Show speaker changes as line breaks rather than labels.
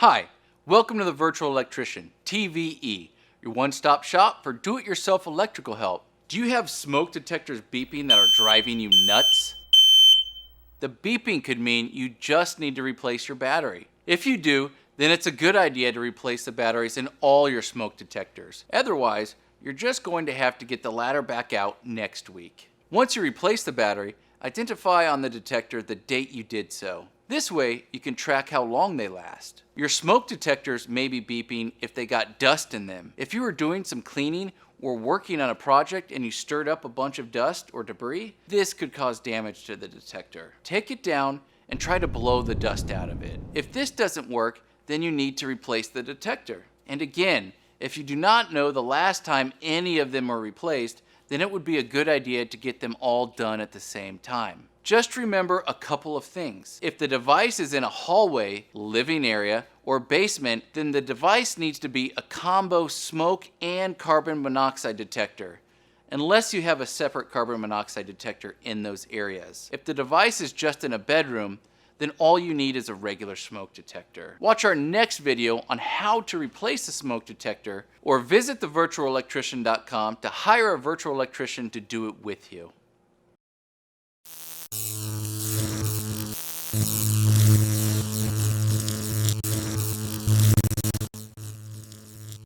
Hi, welcome to the Virtual Electrician, TVE, your one-stop shop for do-it-yourself electrical help. Do you have smoke detectors beeping that are driving you nuts? The beeping could mean you just need to replace your battery. If you do, then it's a good idea to replace the batteries in all your smoke detectors. Otherwise, you're just going to have to get the ladder back out next week. Once you replace the battery, identify on the detector the date you did so. This way, you can track how long they last. Your smoke detectors may be beeping if they got dust in them. If you were doing some cleaning or working on a project and you stirred up a bunch of dust or debris, this could cause damage to the detector. Take it down and try to blow the dust out of it. If this doesn't work, then you need to replace the detector. And again, if you do not know the last time any of them were replaced, then it would be a good idea to get them all done at the same time. Just remember a couple of things. If the device is in a hallway, living area, or basement, then the device needs to be a combo smoke and carbon monoxide detector, unless you have a separate carbon monoxide detector in those areas. If the device is just in a bedroom, then all you need is a regular smoke detector. Watch our next video on how to replace a smoke detector, or visit thevirtualelectrician.com to hire a virtual electrician to do it with you.